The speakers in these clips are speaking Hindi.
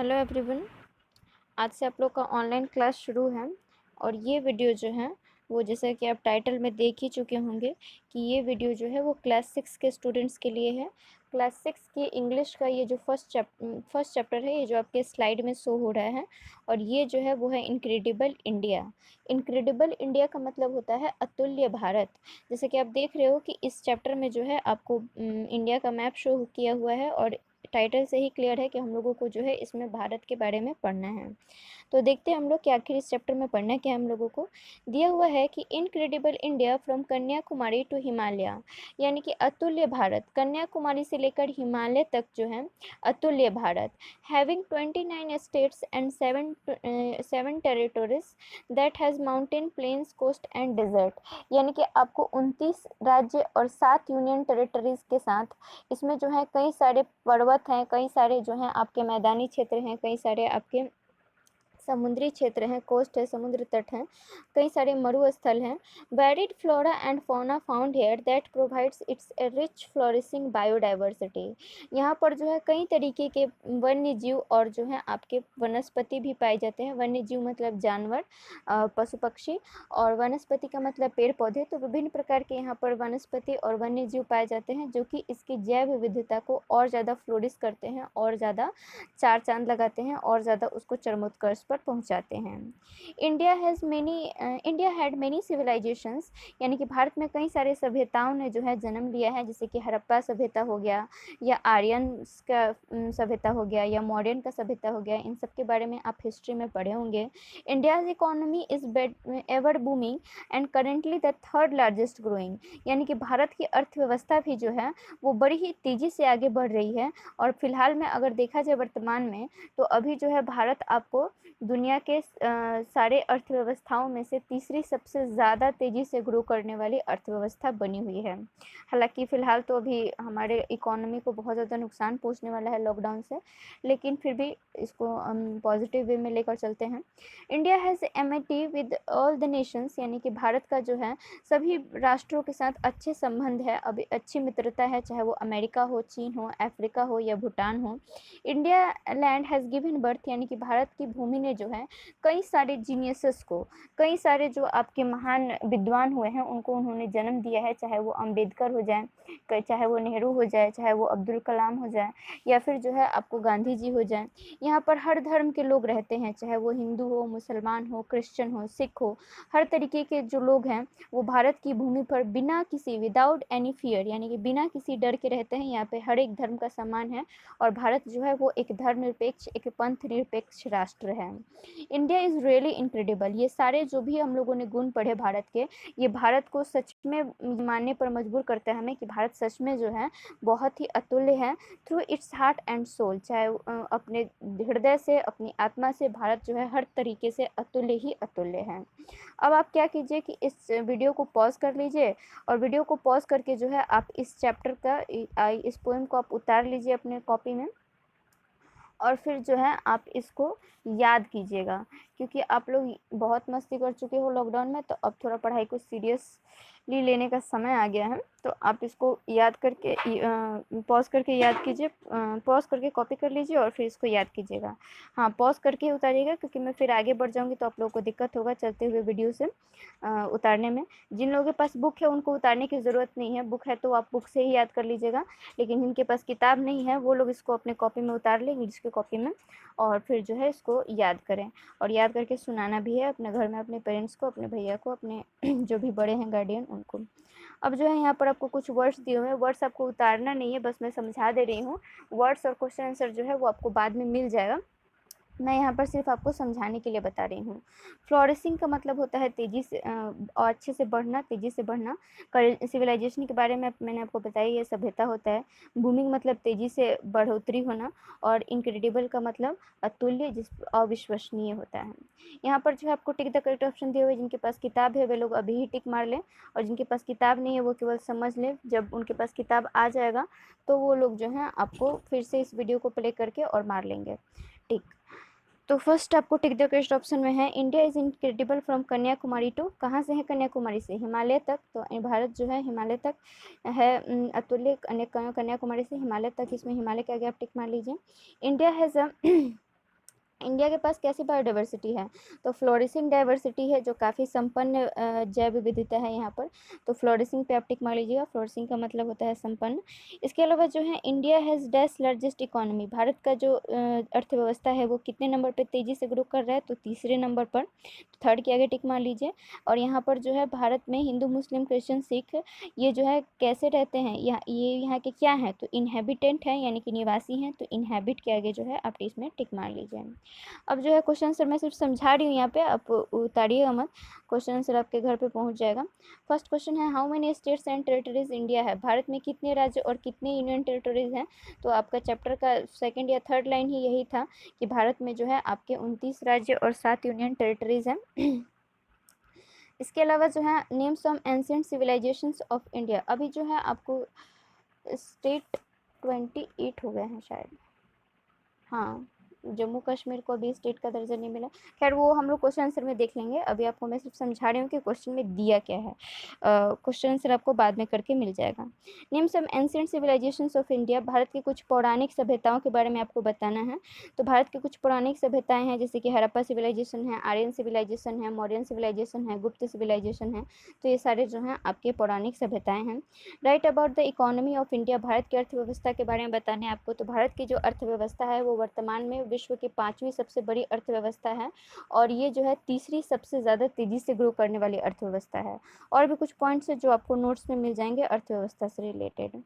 Hello everyone. आज से आप लोग का ऑनलाइन क्लास शुरू है और ये वीडियो जो है वो जैसा कि आप टाइटल में देख ही चुके होंगे कि ये वीडियो जो है वो क्लास 6 के स्टूडेंट्स के लिए है। क्लास 6 की इंग्लिश का ये जो फर्स्ट चैप्टर है, ये जो आपके स्लाइड में शो हो रहा है, और ये जो है वो है इनक्रेडिबल इंडिया। इनक्रेडिबल इंडिया का मतलब होता है अतुल्य भारत। जैसे कि आप देख रहे हो कि इस चैप्टर में जो है आपको इंडिया का मैप शो किया हुआ है, और टाइटल से ही क्लियर है कि हम लोगों को जो है इसमें भारत के बारे में पढ़ना है। तो देखते हैं हम लोग कि आखिर इस चैप्टर में पढ़ना क्या है। हम लोगों को दिया हुआ है कि incredible India from Kanyakumari to Himalaya, यानी कि अतुल्य भारत, कन्याकुमारी से लेकर हिमालय तक जो है अतुल्य Bharat. Having 29 states and seven territories that has mountain, plains, coast and desert, यानी कि आपको 29 राज्य और 7 यूनियन टेरिटरीज के साथ इसमें जो है कई सारे पर्वत हैं, कई सारे जो हैं आपके मैदानी क्षेत्र हैं, कई सारे आपके समुद्री क्षेत्र हैं, कोस्ट है, समुद्र तट हैं, कई सारे मरुस्थल हैं। Varied flora and fauna found here that provides it's a rich flourishing biodiversity. यहाँ पर जो है कई तरीके के वन्य जीव और जो है आपके वनस्पति भी पाए जाते हैं। वन्य जीव मतलब जानवर, पशु पक्षी, और वनस्पति का मतलब पेड़ पौधे। तो विभिन्न प्रकार के यहाँ पर वनस्पति और वन्य जीव पाए जाते हैं जो कि इसकी जैव विविधता को और ज़्यादा फ्लोरिश करते हैं, और ज़्यादा चार चांद लगाते हैं, और ज़्यादा उसको चरमोत्कर्ष पर पहुंचाते हैं। इंडिया हैड मेनी सिविलाइजेशंस, यानी कि भारत में कई सारे सभ्यताओं ने जो है जन्म लिया है, जैसे कि हड़प्पा सभ्यता हो गया, या आर्यन का सभ्यता हो गया, या मॉडर्न का सभ्यता हो गया। इन सब के बारे में आप हिस्ट्री में पढ़े होंगे। India's economy is ever booming and currently the third largest growing, यानी कि भारत की अर्थव्यवस्था भी जो है वो बड़ी ही तेज़ी से आगे बढ़ रही है। और फिलहाल में अगर देखा जाए वर्तमान में, तो अभी जो है भारत आपको दुनिया के सारे अर्थव्यवस्थाओं में से तीसरी सबसे ज़्यादा तेज़ी से ग्रो करने वाली अर्थव्यवस्था बनी हुई है। हालांकि फ़िलहाल तो अभी हमारे इकोनॉमी को बहुत ज़्यादा नुकसान पहुंचने वाला है लॉकडाउन से, लेकिन फिर भी इसको हम पॉजिटिव वे में लेकर चलते हैं। India has Amity with all the Nations, यानी कि भारत का जो है सभी राष्ट्रों के साथ अच्छे संबंध है, अभी अच्छी मित्रता है, चाहे वो अमेरिका हो, चीन हो, अफ्रीका हो, या भूटान हो। India land has given birth, यानी कि भारत की भूमि ने जो है कई सारे जीनियसेस को, कई सारे जो आपके महान विद्वान हुए हैं उनको उन्होंने जन्म दिया है, चाहे वो अम्बेडकर हो जाए, चाहे वो नेहरू हो जाए, चाहे वो अब्दुल कलाम हो जाए, या फिर जो है आपको गांधी जी हो जाए। यहाँ पर हर धर्म के लोग रहते हैं, चाहे वो हिंदू हो, मुसलमान हो, क्रिश्चियन हो, सिख हो, हर तरीके के जो लोग हैं वो भारत की भूमि पर बिना किसी, विदाउट एनी फियर, यानी कि बिना किसी डर के रहते हैं। यहाँ पे हर एक धर्म का सम्मान है, और भारत जो है वो एक धर्मनिरपेक्ष, एक पंथ निरपेक्ष राष्ट्र है। India is really incredible. ये सारे जो भी हम लोगों ने गुण पढ़े भारत के, ये भारत को सच में मानने पर मजबूर करता है हमें कि भारत सच में जो है बहुत ही अतुल्य है। Through its heart and soul, चाहे अपने हृदय से, अपनी आत्मा से भारत जो है हर तरीके से अतुल्य ही अतुल्य है। अब आप क्या कीजिए कि इस वीडियो को पॉज कर लीजिए, और वीडियो को पॉज करके जो है आप इस चैप्टर का, इस पोएम को आप उतार लीजिए अपने कॉपी में, और फिर जो है आप इसको याद कीजिएगा। क्योंकि आप लोग बहुत मस्ती कर चुके हो लॉकडाउन में, तो अब थोड़ा पढ़ाई को सीरियसली लेने का समय आ गया है। तो आप इसको याद करके पॉज करके याद कीजिए, पॉज करके कॉपी कर लीजिए और फिर इसको याद कीजिएगा। हाँ, पॉज करके ही उतारिएगा, क्योंकि मैं फिर आगे बढ़ जाऊँगी तो आप लोगों को दिक्कत होगा चलते हुए वीडियो से उतारने में। जिन लोगों के पास बुक है उनको उतारने की ज़रूरत नहीं है, बुक है तो आप बुक से ही याद कर लीजिएगा। लेकिन जिनके पास किताब नहीं है वो लोग इसको अपने कॉपी में उतार लें, इंग्लिश की कॉपी में, और फिर जो है इसको याद करें। और याद करके सुनाना भी है अपने घर में, अपने पेरेंट्स को, अपने भैया को, अपने जो भी बड़े हैं गार्डियन उनको। अब जो है यहाँ पर आपको कुछ वर्ड्स दिए हुए हैं, वर्ड्स आपको उतारना नहीं है, बस मैं समझा दे रही हूँ। वर्ड्स और क्वेश्चन आंसर जो है वो आपको बाद में मिल जाएगा, मैं यहाँ पर सिर्फ आपको समझाने के लिए बता रही हूँ। फ्लोरिशिंग का मतलब होता है तेज़ी से और अच्छे से बढ़ना, तेज़ी से बढ़ना। सिविलाइजेशन के बारे में मैंने आपको बताया, ये सभ्यता होता है। बूमिंग मतलब तेज़ी से बढ़ोतरी होना, और इनक्रेडिबल का मतलब अतुल्य, जिस अविश्वसनीय होता है। यहाँ पर जो है आपको टिक द करेक्ट ऑप्शन दिए हुए, जिनके पास किताब है वे लोग अभी ही टिक मार लें, और जिनके पास किताब नहीं है वो केवल समझ लें। जब उनके पास किताब आ जाएगा तो वो लोग जो हैं आपको फिर से इस वीडियो को प्ले करके और मार लेंगे, ठीक। तो फर्स्ट आपको टिक द करेक्ट ऑप्शन में है India is incredible from Kanyakumari to, कहाँ से है कन्याकुमारी से, हिमालय तक। तो भारत जो है हिमालय तक है, अतुल्य कन्याकुमारी से हिमालय तक, इसमें हिमालय के आगे आप टिक मार लीजिए। इंडिया हैज़ अ इंडिया के पास कैसी बायोडाइवर्सिटी है, तो फ्लोरिसिंग डाइवर्सिटी है, जो काफ़ी संपन्न जैव विविधता है यहाँ पर। तो फ्लोरिसिंग पे आप टिक मार लीजिएगा, फ्लोरिसिंग का मतलब होता है संपन्न। इसके अलावा जो है India has dash largest economy, Bharat का जो अर्थव्यवस्था है वो कितने नंबर पे तेज़ी से ग्रो कर रहा है, तो तीसरे नंबर पर। तो थर्ड के आगे टिक मार लीजिए। और यहाँ पर जो है भारत में हिंदू, मुस्लिम, क्रिश्चियन, सिख ये जो है कैसे रहते हैं, ये यहाँ के क्या हैं, तो इनहेबिटेंट हैं, यानी कि निवासी हैं। तो इनहेबिट के आगे जो है आप इसमें टिक मार लीजिए। अब जो है क्वेश्चन आंसर मैं सिर्फ समझा रही हूँ यहाँ पे, आप उतारिएगा मत, क्वेश्चन आंसर आपके घर पे पहुँच जाएगा। फर्स्ट क्वेश्चन है, how many states and territories India है, भारत में कितने राज्य और कितने यूनियन टेरिटरीज हैं। तो आपका चैप्टर का सेकंड या थर्ड लाइन ही यही था कि भारत में जो है आपके 29 राज्य और 7 यूनियन टेरिटरीज हैं। इसके अलावा जो है name some ancient civilisations of India, अभी जो है आपको स्टेट 28 हो गए हैं शायद, हाँ, जम्मू कश्मीर को अभी स्टेट का दर्जा नहीं मिला। खैर वो हम लोग क्वेश्चन आंसर में देख लेंगे, अभी आपको मैं सिर्फ समझा रही हूँ कि क्वेश्चन में दिया क्या है। क्वेश्चन आंसर आपको बाद में करके मिल जाएगा। Name some ancient civilisations of India, Bharat की कुछ पौराणिक सभ्यताओं के बारे में आपको बताना है। तो भारत की कुछ पौराणिक सभ्यताएं हैं, जैसे कि हड़प्पा सिविलाइजेशन है, आर्यन सिविलाइजेशन है, मौर्यन सिविलाइजेशन है, गुप्त सिविलाइजेशन है। तो ये सारे जो हैं आपके पौराणिक सभ्यताएं हैं। Right about the economy of India, Bharat की अर्थव्यवस्था के बारे में बताने आपको। तो भारत की जो अर्थव्यवस्था है वो वर्तमान में विश्व की 5वीं सबसे बड़ी अर्थव्यवस्था है, और ये जो है तीसरी सबसे ज़्यादा तेज़ी से ग्रो करने वाली अर्थव्यवस्था है। और भी कुछ पॉइंट्स है जो आपको नोट्स में मिल जाएंगे अर्थव्यवस्था से related.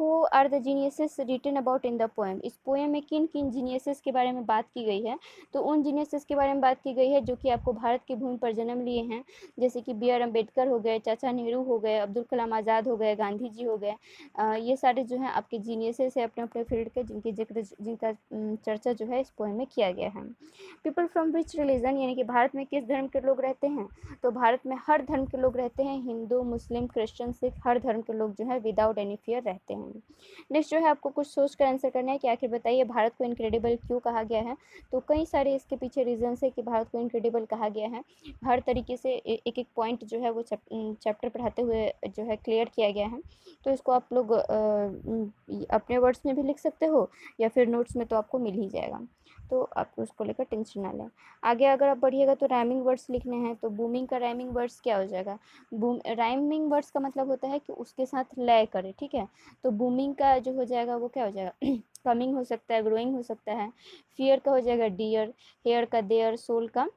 Who are the geniuses written about in the poem, इस पोएम में किन किन जीनियसेस के बारे में बात की गई है। तो उन जीनियसेस के बारे में बात की गई है जो कि आपको भारत की भूमि पर जन्म लिए हैं, जैसे कि बी आर अम्बेडकर हो गए, चाचा नेहरू हो गए, अब्दुल कलाम आज़ाद हो गए, गांधी जी हो गए। ये सारे जो हैं आपके जीनियसेस है अपने अपने फील्ड के, जिनका चर्चा जो है इस पोएम में किया गया है। पीपल फ्रॉम विच रिलीजन, यानी कि भारत में किस धर्म के लोग रहते हैं। तो भारत में हर धर्म के लोग रहते हैं, हिंदू, मुस्लिम, क्रिश्चियन, सिख, हर धर्म के लोग जो है विदाउट एनी फियर रहते हैं। नेक्स्ट जो है आपको कुछ सोच कर आंसर करना है कि आखिर बताइए भारत को इनक्रेडिबल क्यों कहा गया है। तो कई सारे इसके पीछे रीजन्स है कि भारत को इनक्रेडिबल कहा गया है। हर तरीके से एक एक पॉइंट जो है वो चैप्टर पढ़ाते हुए जो है क्लियर किया गया है। तो इसको आप लोग अपने वर्ड्स में भी लिख सकते हो या फिर नोट्स में, तो आपको मिल ही जाएगा। तो आप उसको लेकर टेंशन ना लें। आगे अगर आप बढ़िएगा तो राइमिंग वर्ड्स लिखने हैं। तो बूमिंग का राइमिंग वर्ड्स क्या हो जाएगा, राइमिंग वर्ड्स का मतलब होता है कि उसके साथ लय करे, ठीक है। तो बूमिंग का जो हो जाएगा वो क्या हो जाएगा कमिंग हो सकता है, ग्रोइंग हो सकता है। फियर का हो जाएगा डियर, हेयर का देयर, सोल का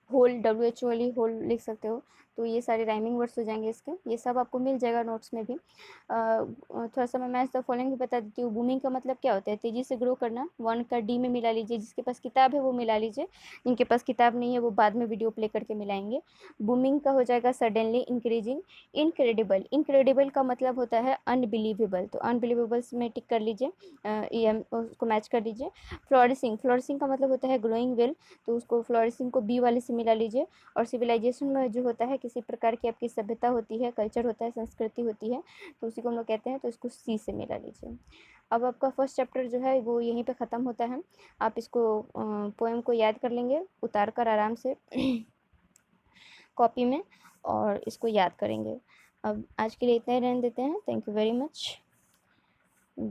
होल, WHOLE होल लिख सकते हो। तो ये सारे राइमिंग वर्ड्स हो जाएंगे इसके, ये सब आपको मिल जाएगा नोट्स में भी। थोड़ा सा मैं मैच द फॉलोइंग भी बता देती हूँ। बूमिंग का मतलब क्या होता है, तेज़ी से ग्रो करना। 1 का डी में मिला लीजिए, जिसके पास किताब है वो मिला लीजिए, जिनके पास किताब नहीं है वो बाद में वीडियो प्ले करके मिलाएंगे। बूमिंग का हो जाएगा सडनली, इंक्रीजिंग। इनक्रेडिबल, इनक्रेडिबल का मतलब होता है अनबिलीवेबल, तो अनबिलीवेबल्स में टिक कर लीजिए, ये उसको मैच कर लीजिए। फ्लोरिसिंग, फ्लोरिसिंग का मतलब होता है ग्रोइंग वेल, तो उसको फ्लोरिसिंग को बी वाले से मिला लीजिए। और सिविलाइजेशन में जो होता है किसी प्रकार की आपकी सभ्यता होती है, कल्चर होता है, संस्कृति होती है, तो उसी को हम लोग कहते हैं, तो इसको सी से मिला लीजिए। अब आपका फर्स्ट चैप्टर जो है वो यहीं पे ख़त्म होता है। आप इसको पोएम को याद कर लेंगे उतार कर आराम से कॉपी में, और इसको याद करेंगे। अब आज के लिए इतना ही रहने देते हैं। Thank you very much. जय